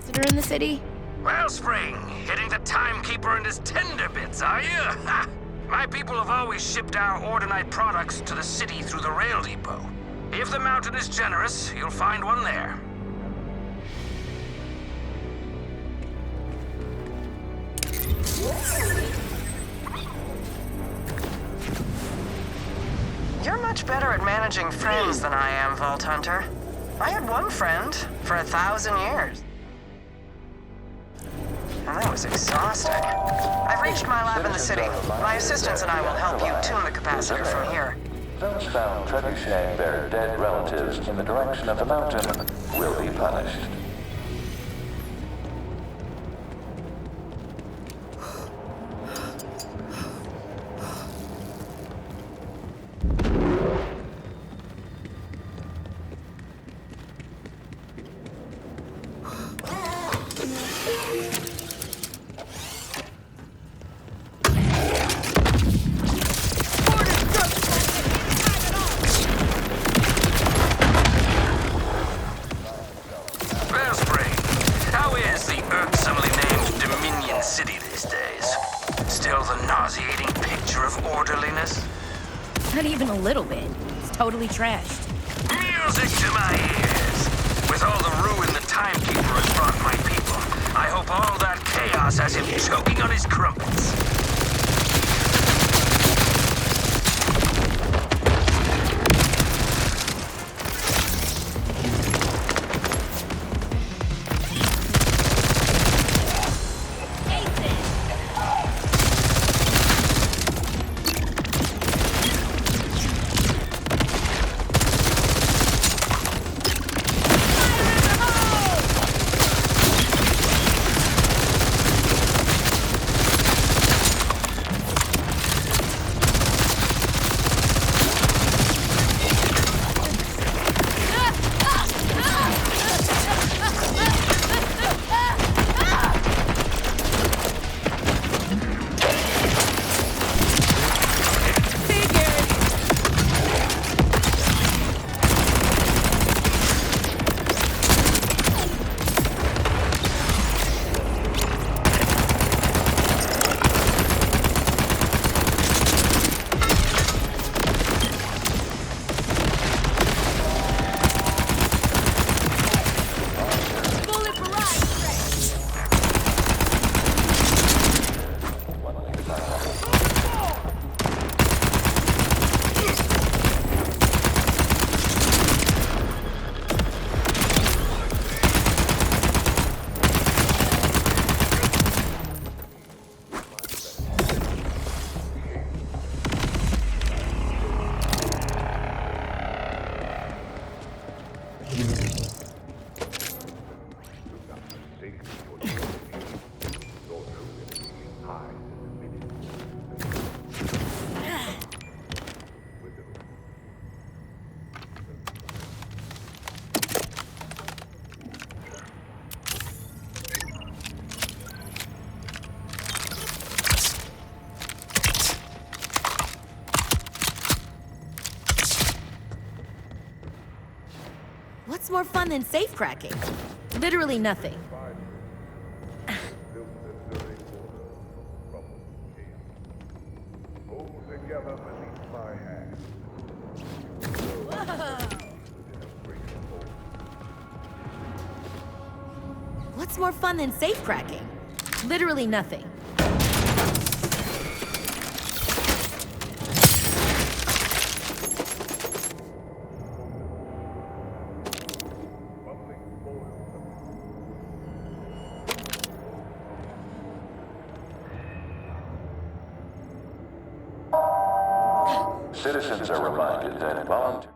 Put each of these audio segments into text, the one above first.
Visitor in the city? Wellspring, hitting the timekeeper and his tender bits, are you? My people have always shipped our Ordinite products to the city through the rail depot. If the mountain is generous, you'll find one there. You're much better at managing friends than I am, Vault Hunter. I had one friend for 1,000 years. And that was exhausting. I've reached my lab in the city. My assistants and I will help you tune the capacitor from here. Those found trebucheting their dead relatives in the direction of the mountain will be punished. Not even a little bit. It's totally trashed. Music to my ears! With all the ruin the timekeeper has brought my people, I hope all that chaos has him choking on his crumpets. What's more fun than safe cracking? Literally nothing. What's more fun than safe cracking? Literally nothing. Citizens are reminded that volunteers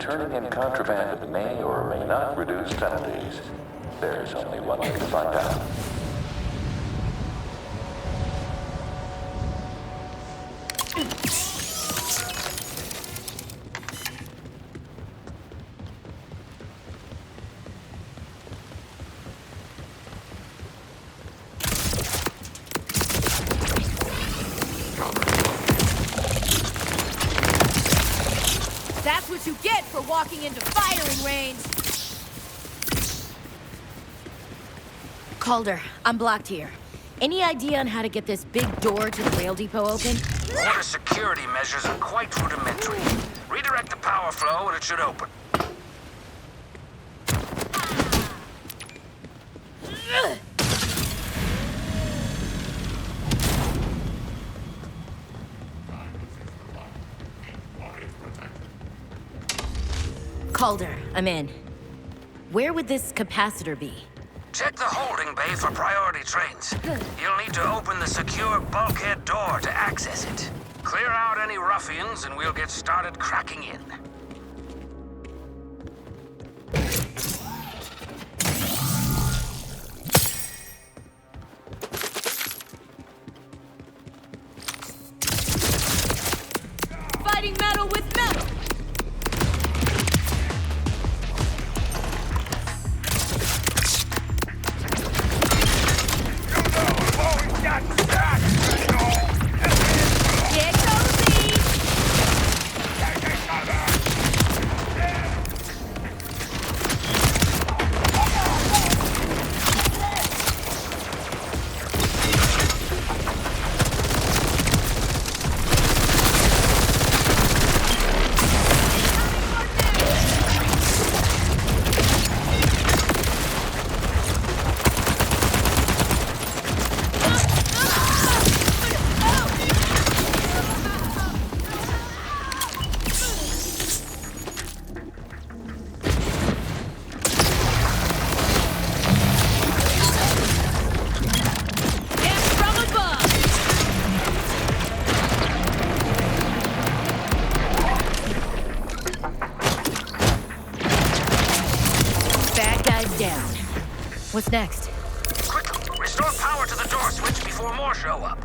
turning in contraband may or may not reduce penalties. There's only one way to find out. That's what you get for walking into firing range. Calder, I'm blocked here. Any idea on how to get this big door to the rail depot open? Order security measures are quite rudimentary. Redirect the power flow and it should open. Calder, I'm in. Where would this capacitor be? Check the holding bay for priority trains. You'll need to open the secure bulkhead door to access it. Clear out any ruffians and we'll get started cracking in. Fighting metal with metal! Get cozy! And from above! Bad guys down. What's next? Quickly, restore power to the door switch before more show up.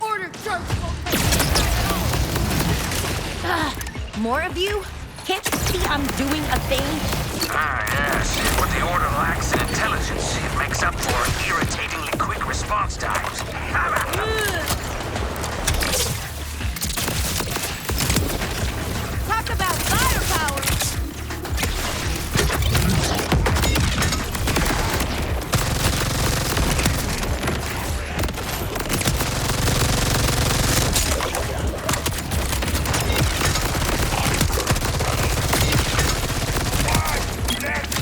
Order church! More of you? Can't you see I'm doing a thing? Ah, yes. What the Order lacks in intelligence, it makes up for in irritatingly quick response times. Talk about firepower!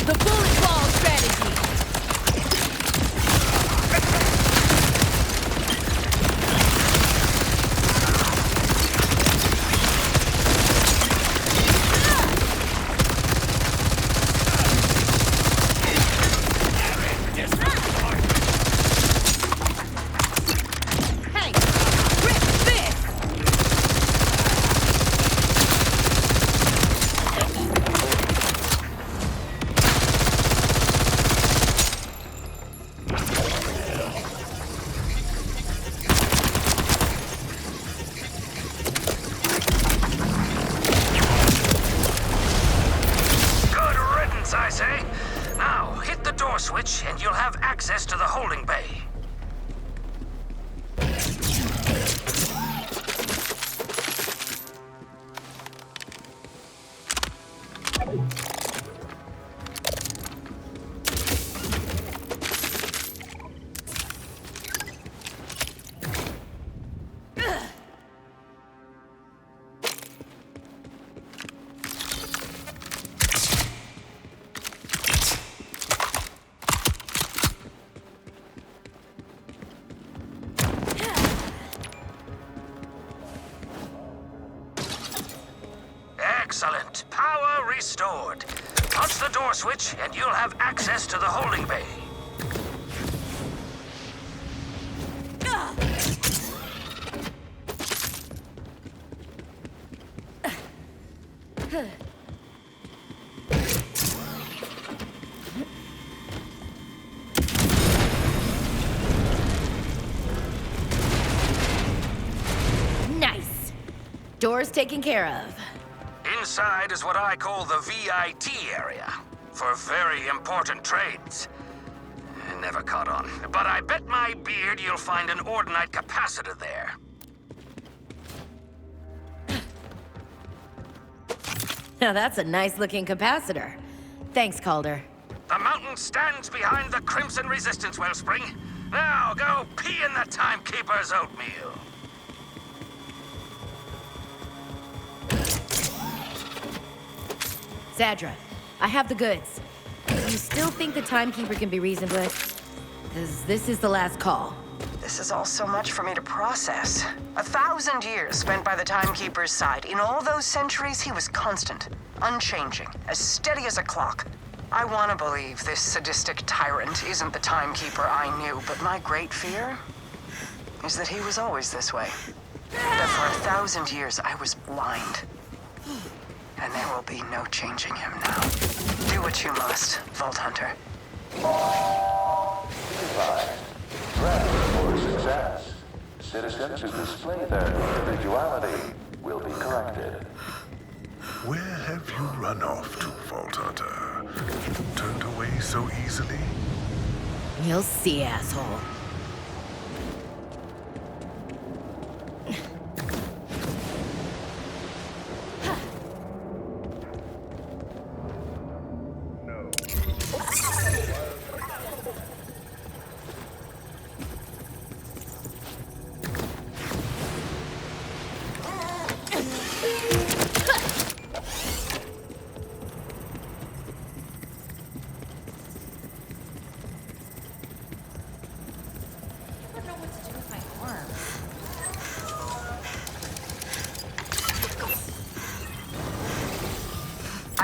The bullet ball strategy! Hey! Rip this! Good riddance, I say. Now, hit the door switch and you'll have access to the holding bay. Excellent. Power restored. Punch the door switch and you'll have access to the holding bay. Door's taken care of. Inside is what I call the VIT area, for very important trades. Never caught on, but I bet my beard you'll find an Ordinite capacitor there. Now that's a nice-looking capacitor. Thanks, Calder. The mountain stands behind the Crimson Resistance wellspring. Now go pee in the Timekeeper's oatmeal. Zadra, I have the goods. Do you still think the Timekeeper can be reasoned with? Because this is the last call. This is all so much for me to process. 1,000 years spent by the Timekeeper's side. In all those centuries, he was constant, unchanging, as steady as a clock. I want to believe this sadistic tyrant isn't the Timekeeper I knew, but my great fear is that he was always this way. That for 1,000 years, I was blind. And there will be no changing him now. Do what you must, Vault Hunter. Ready for success. Citizens who display their individuality will be corrected. Where have you run off to, Vault Hunter? Turned away so easily? You'll see, asshole.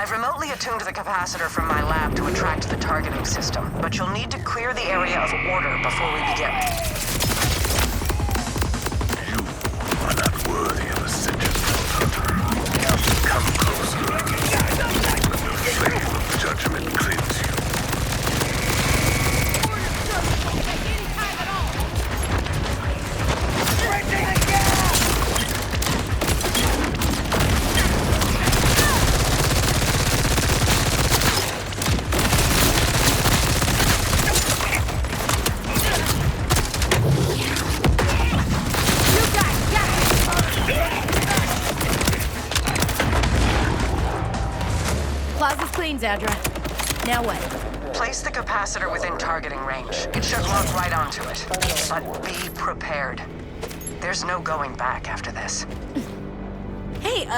I've remotely attuned the capacitor from my lab to attract the targeting system, but you'll need to clear the area of order before we begin. You are not worthy of ascension, Vault Hunter. Come closer. Let the flame of judgment cleanse you. Plaza's clean, Zadra. Now what? Place the capacitor within targeting range. It should lock right onto it. But be prepared. There's no going back after this. Hey,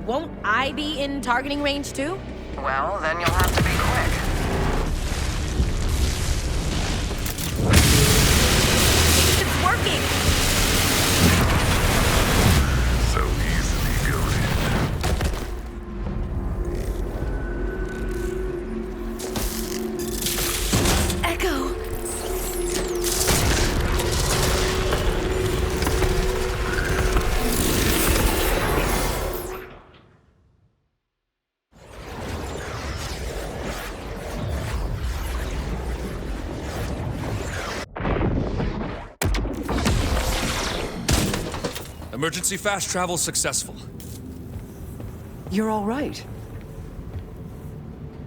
won't I be in targeting range too? Well, then you'll have to be quick. It's working! So easily goaded. Echo! Emergency fast travel successful. You're all right.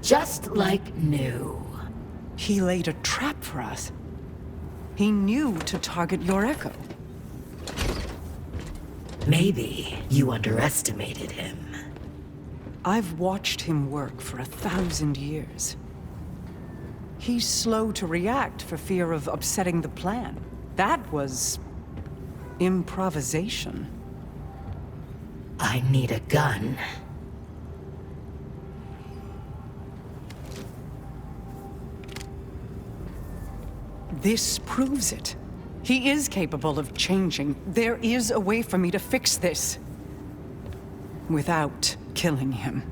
Just like new. He laid a trap for us. He knew to target your Echo. Maybe you underestimated him. I've watched him work for 1,000 years. He's slow to react for fear of upsetting the plan. That was improvisation. I need a gun. This proves it. He is capable of changing. There is a way for me to fix this. Without killing him.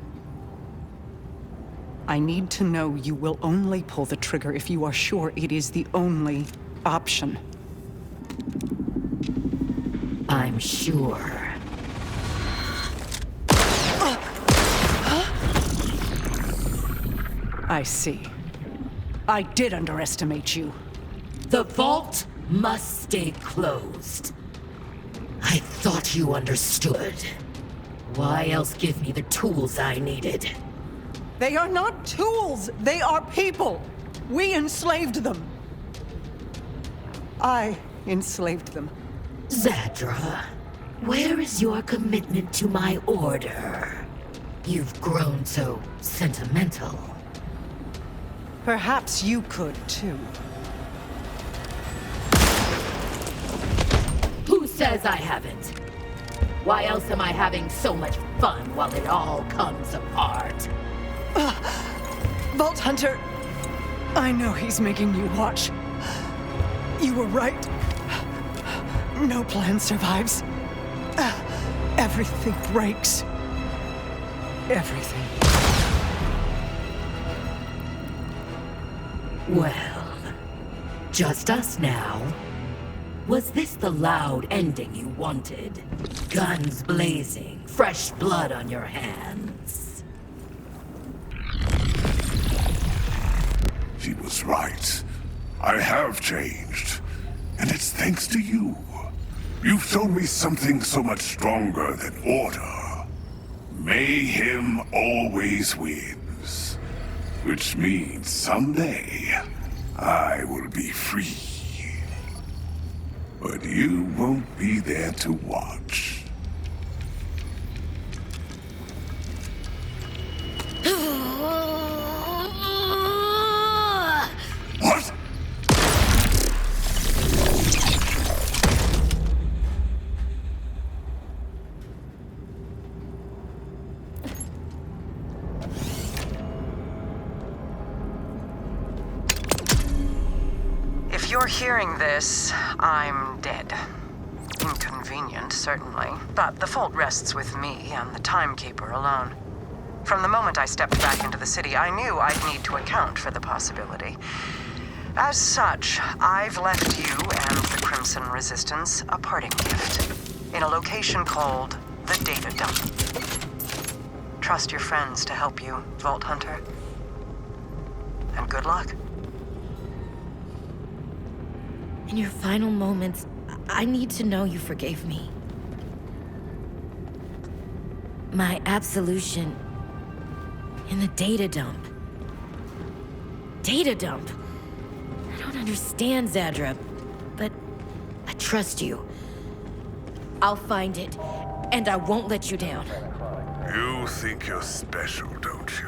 I need to know you will only pull the trigger if you are sure it is the only option. I'm sure. I see. I did underestimate you. The vault must stay closed. I thought you understood. Why else give me the tools I needed? They are not tools! They are people! We enslaved them! I enslaved them. Zadra, where is your commitment to my order? You've grown so sentimental. Perhaps you could, too. Who says I haven't? Why else am I having so much fun while it all comes apart? Vault Hunter, I know he's making you watch. You were right. No plan survives. Everything breaks. Everything. Well, just us now. Was this the loud ending you wanted? Guns blazing, fresh blood on your hands. She was right. I have changed. And it's thanks to you. You've shown me something so much stronger than order. Mayhem always wins. Which means someday, I will be free. But you won't be there to watch. What? If you're hearing this, I'm dead. Inconvenient, certainly, but the fault rests with me and the Timekeeper alone. From the moment I stepped back into the city, I knew I'd need to account for the possibility. As such, I've left you and the Crimson Resistance a parting gift in a location called the Data Dump. Trust your friends to help you, Vault Hunter. And good luck. In your final moments, I need to know you forgave me. My absolution in the data dump. Data dump? I don't understand, Zadra, but I trust you. I'll find it, and I won't let you down. You think you're special, don't you?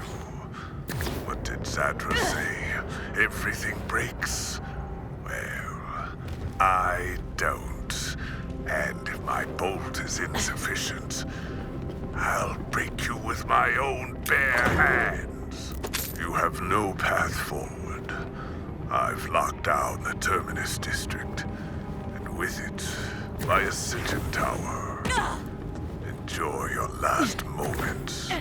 What did Zadra say? Everything breaks? Well, I don't. And if my bolt is insufficient, I'll break you with my own bare hands. You have no path forward. I've locked down the Terminus District, and with it, my Ascension Tower. Enjoy your last moments.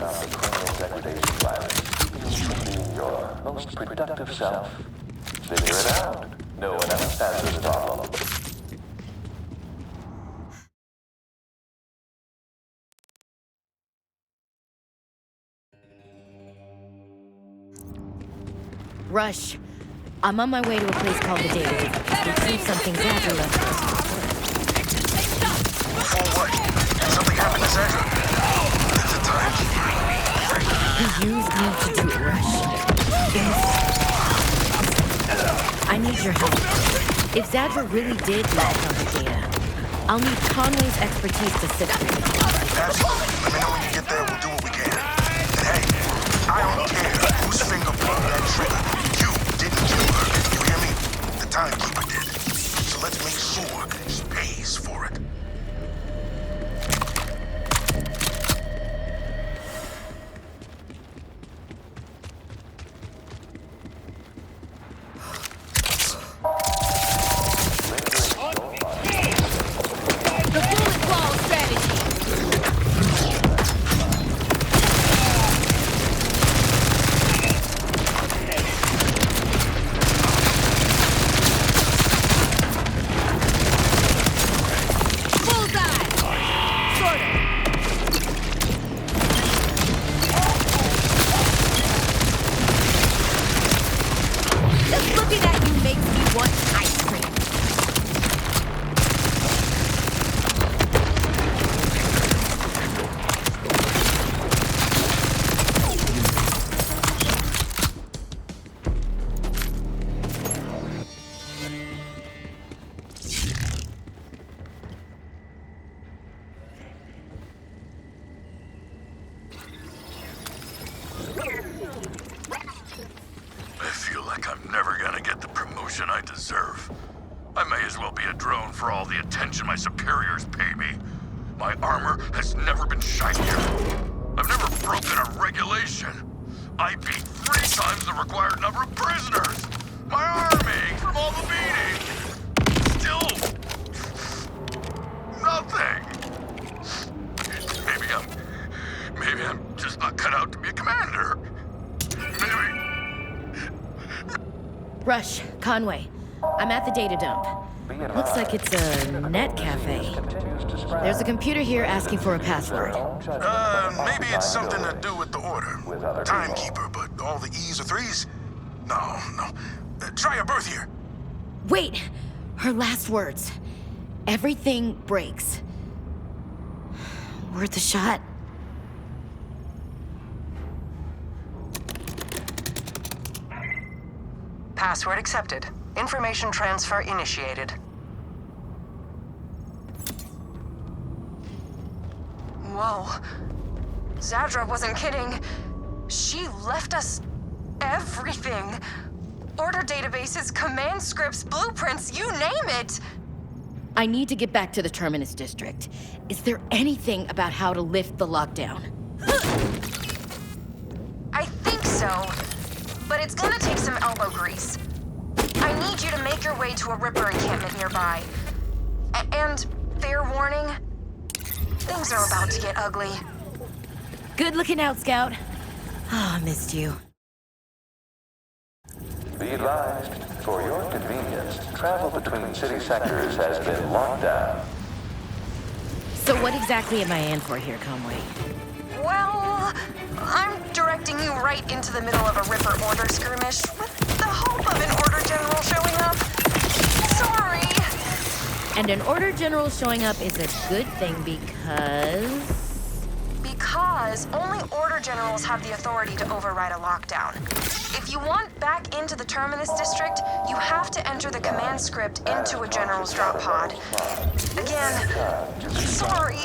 on the criminal degradation virus. Being your most productive self. Figure it out. No one else has this problem. Rush, I'm on my way to a place called the Data. Retrieve something Zadra left us. For what? Something happened to Zadra? It's a timekeeper. He used me to do it, Rush. I need your help. If Zadra really did land on the Data, I'll need Conway's expertise to sift through it. Absolutely. Let me know when you get there. We'll do what we can. And hey, I don't care whose finger pulled that trigger. You didn't kill her. You hear me? The timekeeper did. So let's make sure he pays for it. I deserve. I may as well be a drone for all the attention my superiors pay me. My armor has never been shinier. I've never broken a regulation. I beat 3 times the required number of prisoners. My arm aches from all the beating. Still... nothing. Maybe I'm just not cut out to be a commander. Maybe... Rush, Conway. I'm at the data dump. Looks like it's a net cafe. There's a computer here asking for a password. Maybe it's something to do with the order. Timekeeper, but all the E's are 3's? No. Try your birth year. Wait! Her last words. Everything breaks. Worth a shot? Password accepted. Information transfer initiated. Whoa. Zadra wasn't kidding. She left us everything. Order databases, command scripts, blueprints, you name it. I need to get back to the Terminus District. Is there anything about how to lift the lockdown? I think so, but it's gonna take some elbow grease. I need you to make your way to a Ripper encampment nearby. And, fair warning, things are about to get ugly. Good looking out, Scout. Oh, I missed you. Be advised, for your convenience, travel between city sectors has been locked down. So what exactly am I in for here, Conway? Well, I'm directing you right into the middle of a Ripper order skirmish with the hope of an Order General showing up. Sorry. And an Order General showing up is a good thing because... Because only Order Generals have the authority to override a lockdown. If you want back into the Terminus District, you have to enter the command script into a General's drop pod. Again, sorry.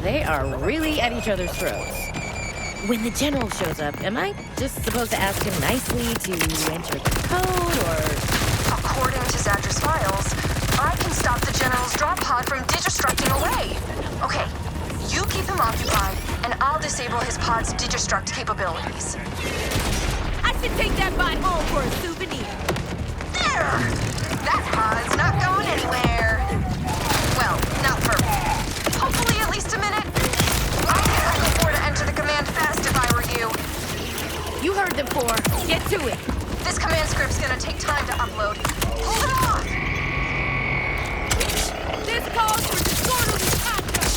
They are really at each other's throats. When the general shows up, am I just supposed to ask him nicely to enter the code, or...? According to Zadra's files, I can stop the general's drop pod from digistructing away. Okay, you keep him occupied, and I'll disable his pod's digistruct capabilities. I should take that bot home for a souvenir. There! That pod's not going anywhere. Well, not for hopefully at least a minute. I'd get home before to enter the command fast if I were you. You heard them, 4. Get to it. This command script's gonna take time to upload. Hold it on! This calls for disorderly conduct.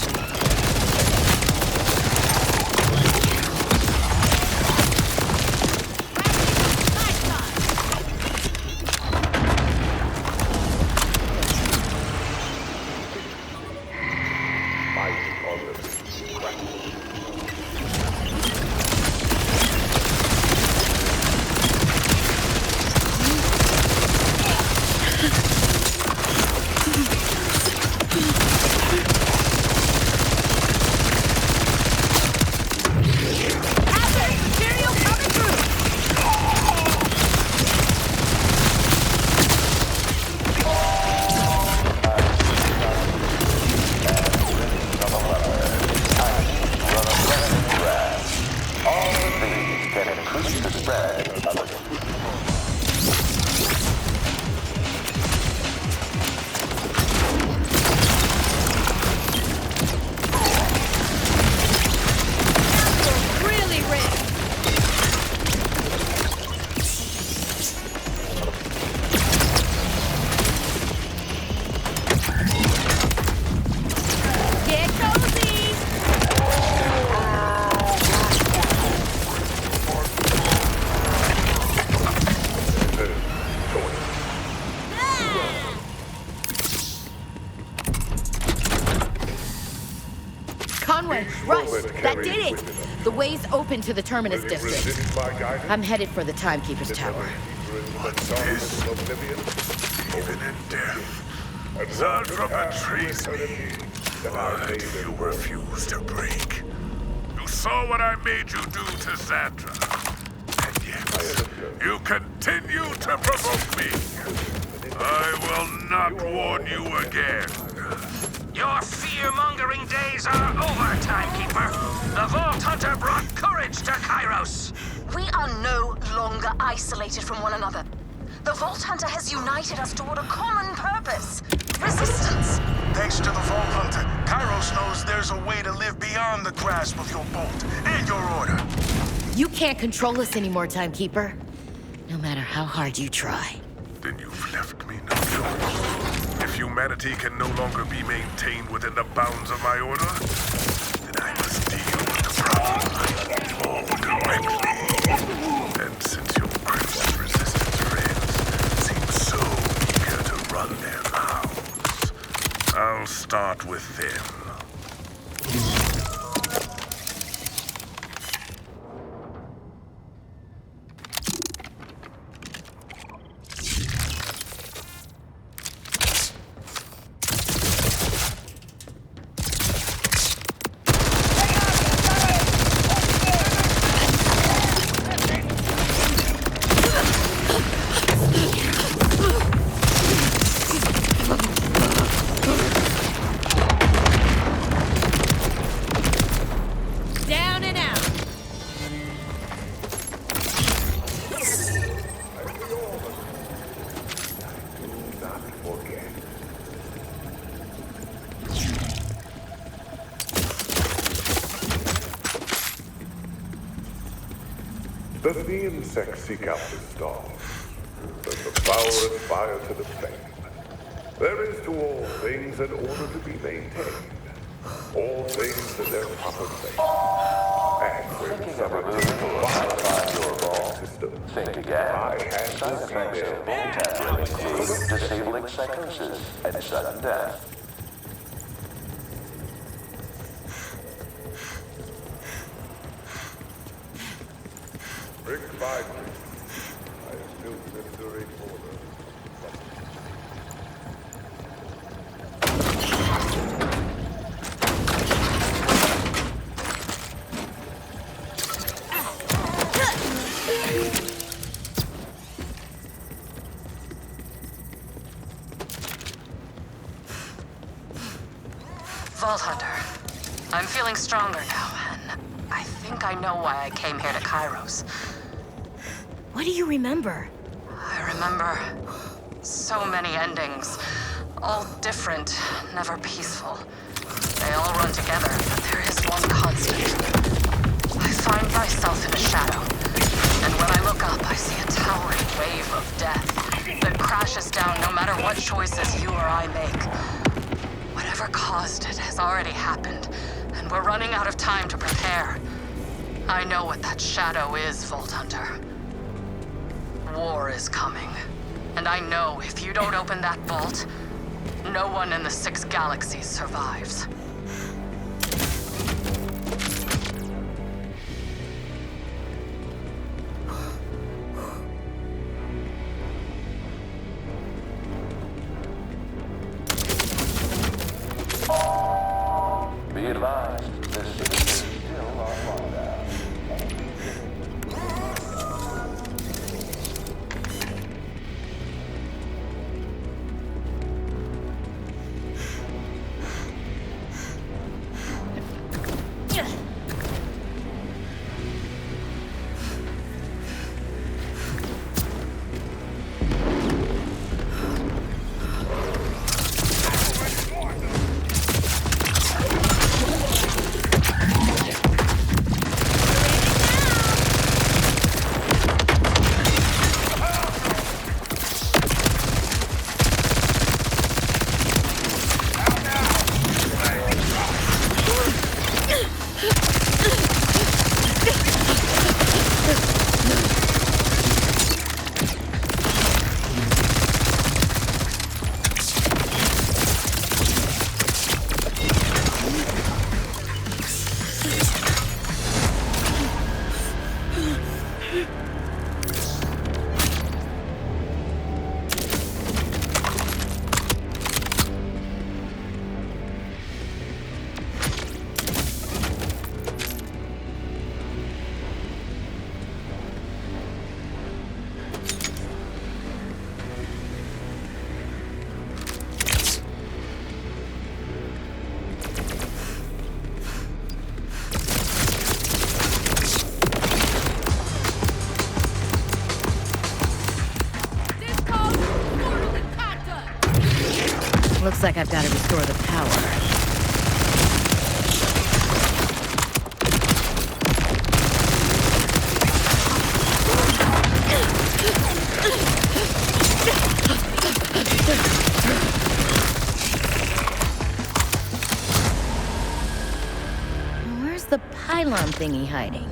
That did it! The way's open to the Terminus district. I'm headed for the Timekeeper's Tower. What's this? Even in death, Zadra betrays me. Why do you refuse to break? You saw what I made you do to Zadra. And yet, you continue to provoke me. I will not warn you again. Your fear-mongering days are over, Timekeeper. The Vault Hunter brought courage to Kairos. We are no longer isolated from one another. The Vault Hunter has united us toward a common purpose. Resistance. Thanks to the Vault Hunter, Kairos knows there's a way to live beyond the grasp of your bolt and your order. You can't control us anymore, Timekeeper. No matter how hard you try. Then you've left me no choice. If humanity can no longer be maintained within the bounds of my order, then I must deal with the problem more directly. And since your crimson resistance friends seem so eager to run their mouths, I'll start with them. Does the insect seek out the stars? Does the flower aspire to the flame? There is to all things an order to be maintained. All things in their proper place. And when somebody modifies your evolved system, Think again. I had Side to see effects their of tampering include disabling psychosis and sudden death. brick by brick. I have built this serene order. I'm feeling stronger now, and I think I know why I came here to Kairos. What do you remember? I remember so many endings, all different, never peaceful. They all run together, but there is one constant. I find myself in a shadow, and when I look up, I see a towering wave of death that crashes down no matter what choices you or I make. Whatever caused it has already happened, and we're running out of time to prepare. I know what that shadow is, Vault Hunter. War is coming, and I know if you don't open that vault, no one in the 6 galaxies survives. Be advised, the city is still on lockdown. Looks like I've got to restore the power. Where's the pylon thingy hiding?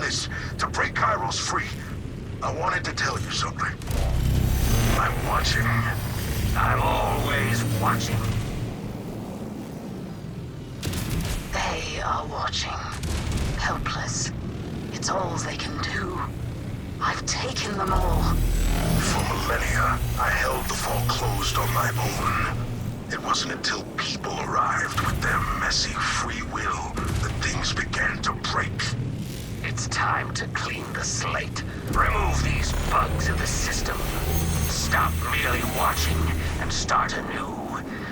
this to break Kairos free. I wanted to tell you something. I'm watching. I'm always watching. They are watching. Helpless. It's all they can do. I've taken them all. For millennia, I held the vault closed on my own. It wasn't until people arrived with their messy free will that things began to break. It's time to clean the slate. Remove these bugs in the system. Stop merely watching and start anew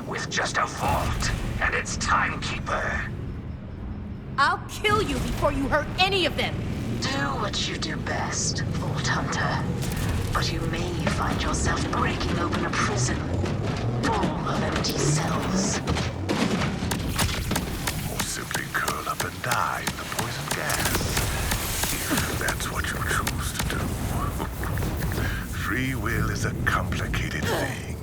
with just a vault and its timekeeper. I'll kill you before you hurt any of them! Do what you do best, Vault Hunter. But you may find yourself breaking open a prison full of empty cells. Or simply curl up and die in the poison gas. If that's what you choose to do. Free will is a complicated thing.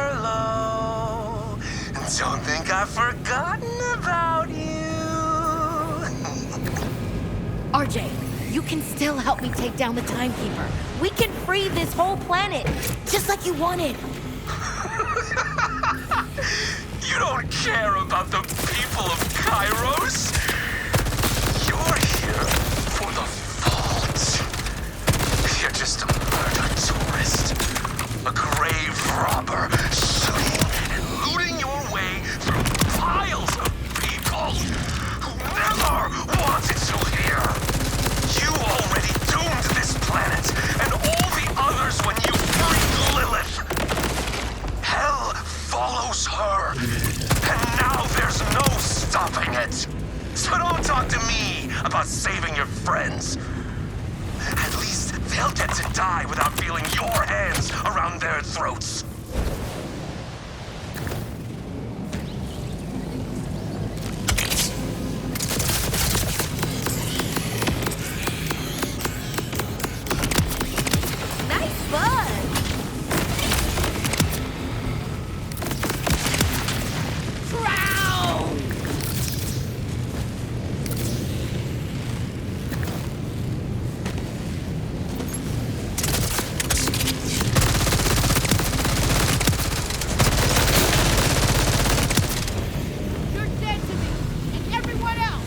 Harlow, don't think I've forgotten about you. RJ, you can still help me take down the Timekeeper. We can free this whole planet, just like you wanted. You don't care about the people of Kairos. You're here for the vault. You're just a murder tourist. A grave robber, shooting and looting your way through piles of people who never wanted you here. You already doomed this planet and all the others when you freed Lilith. Hell follows her, and now there's no stopping it. So don't talk to me about saving your friends. At least they'll get to die without feeling your hands around their throats. Nice buzz! Drown! You're dead to me, and everyone else!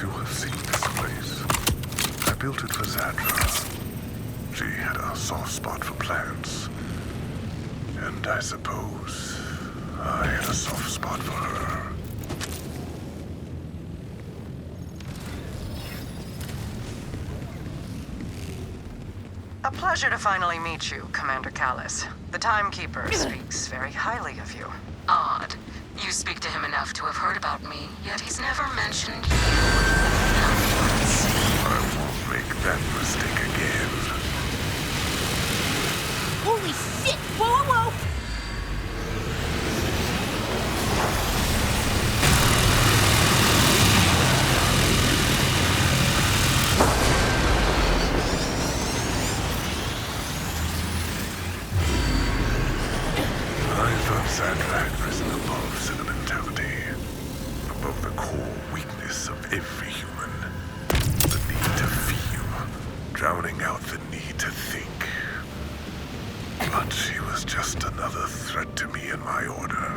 You have seen this place. I built it for Zadra. She had a soft spot for plants. And I suppose I had a soft spot for her. A pleasure to finally meet you, Commander Callis. The Timekeeper speaks very highly of you. Odd. You speak to him enough to have heard about me, yet he's never mentioned you. Not once. I won't make that mistake again. Holy shit! Whoa, whoa, whoa! Sandra had risen above sentimentality, above the core weakness of every human. The need to feel, drowning out the need to think. But she was just another threat to me and my order.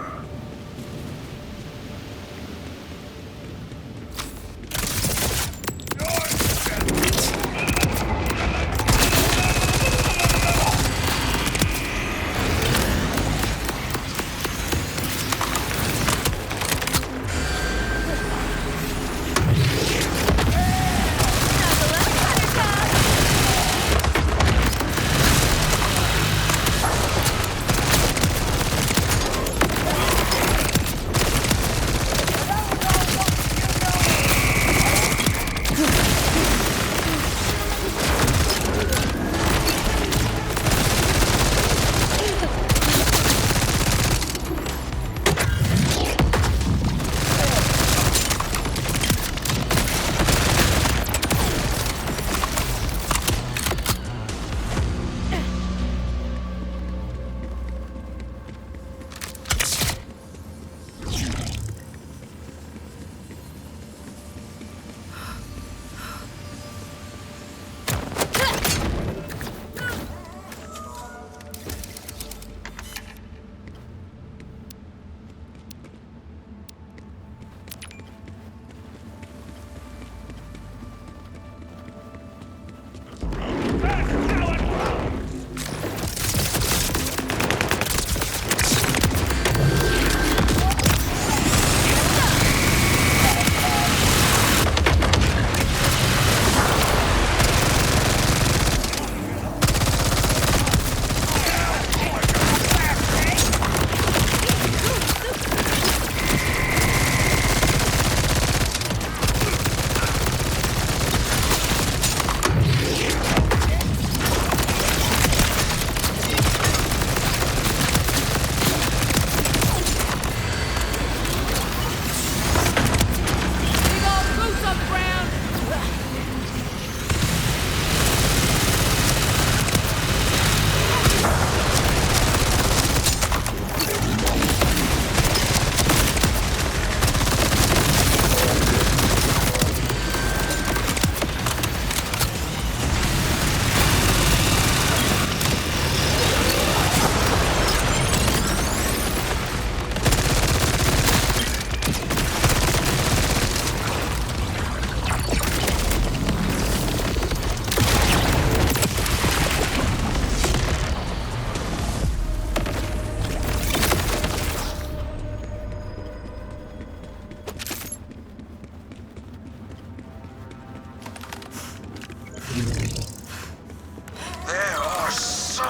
There are so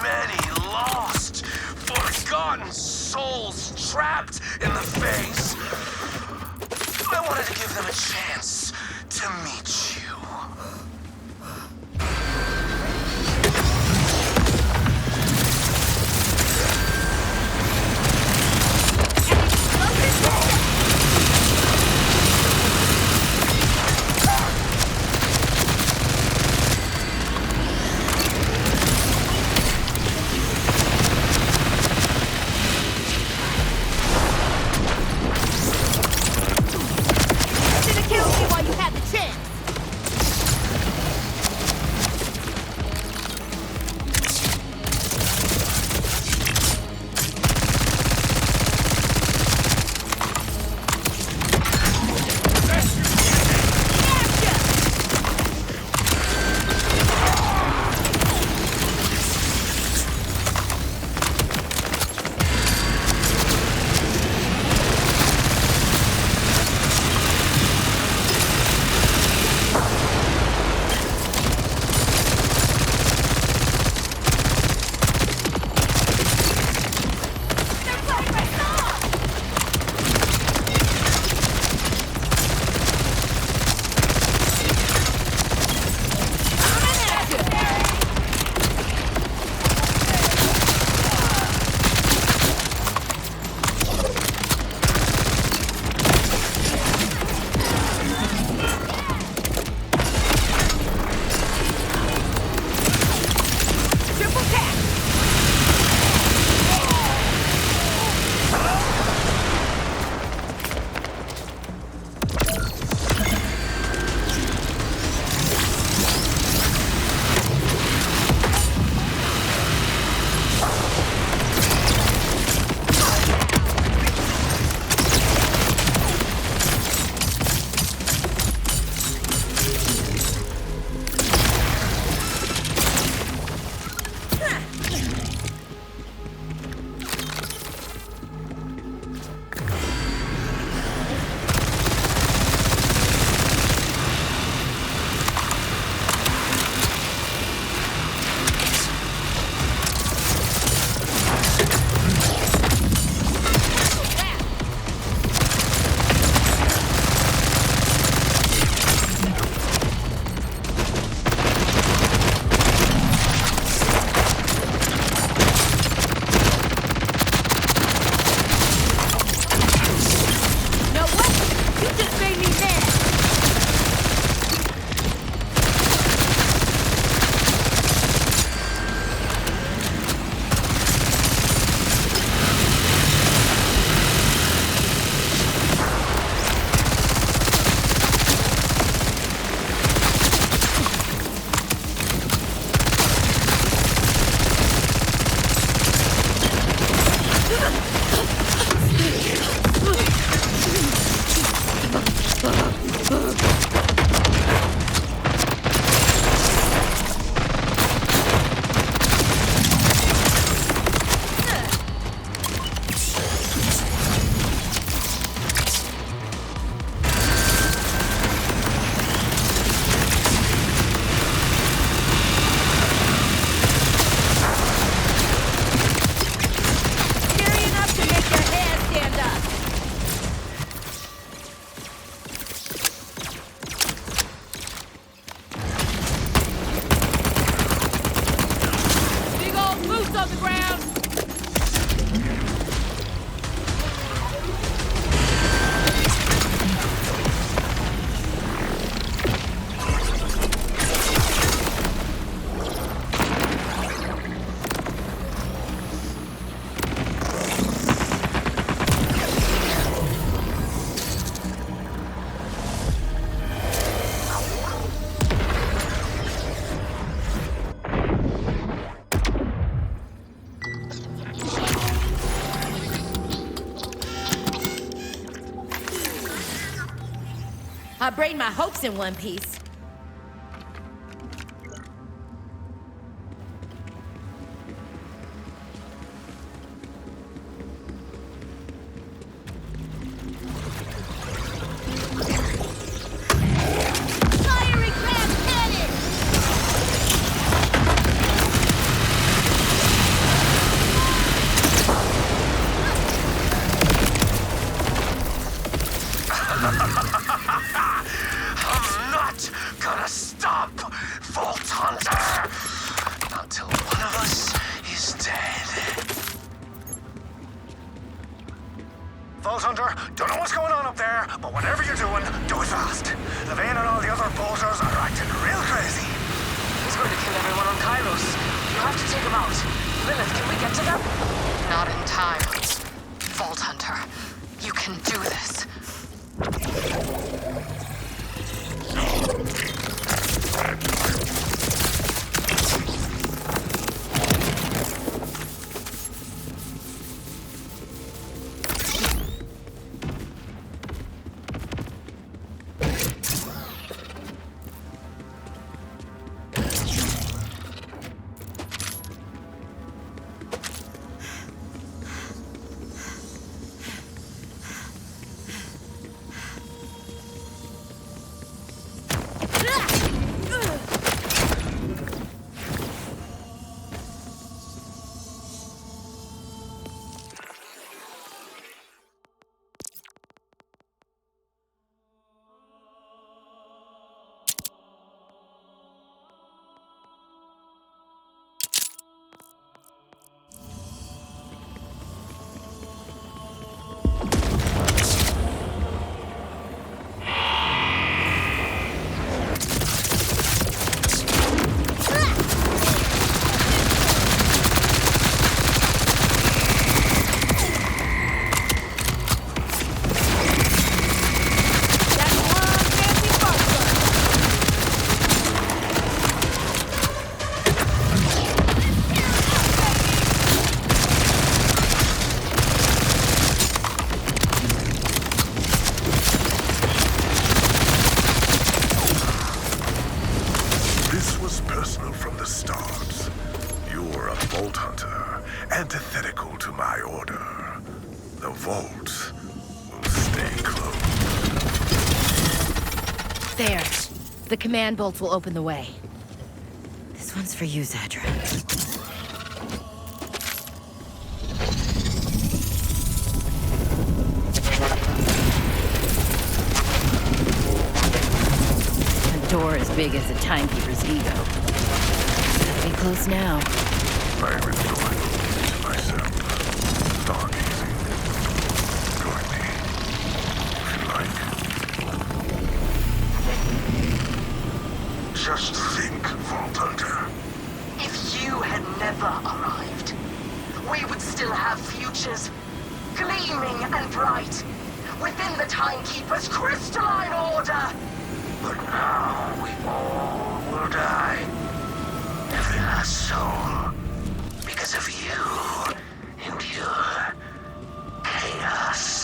many lost, forgotten souls trapped in the face. I wanted to give them a chance to meet you. Should've killed me while you had the chance. I braid my hopes in one piece. Fiery crab cannon! I'm not gonna stop, Vault Hunter, until one of us is dead. Vault Hunter, don't know what's going on up there, but whatever you're doing, do it fast. Levine and all the other bolters are acting real crazy. He's going to kill everyone on Kairos. You have to take him out. Lilith, can we get to them? Not in time. Vault Hunter, you can do this. This was personal from the start. You were a Vault Hunter, antithetical to my order. The Vault will stay closed. There. The command bolts will open the way. This one's for you, Zadra. A door as big as the Timekeeper's ego. Gotta be close now. I am enjoying losing to myself. Dark easy. Join me. If you like. Just think, Vault Hunter. If you had never arrived, we would still have futures, gleaming and bright, within the Timekeeper's crystalline order. But now we all will die. Every last soul. Because of you and your chaos.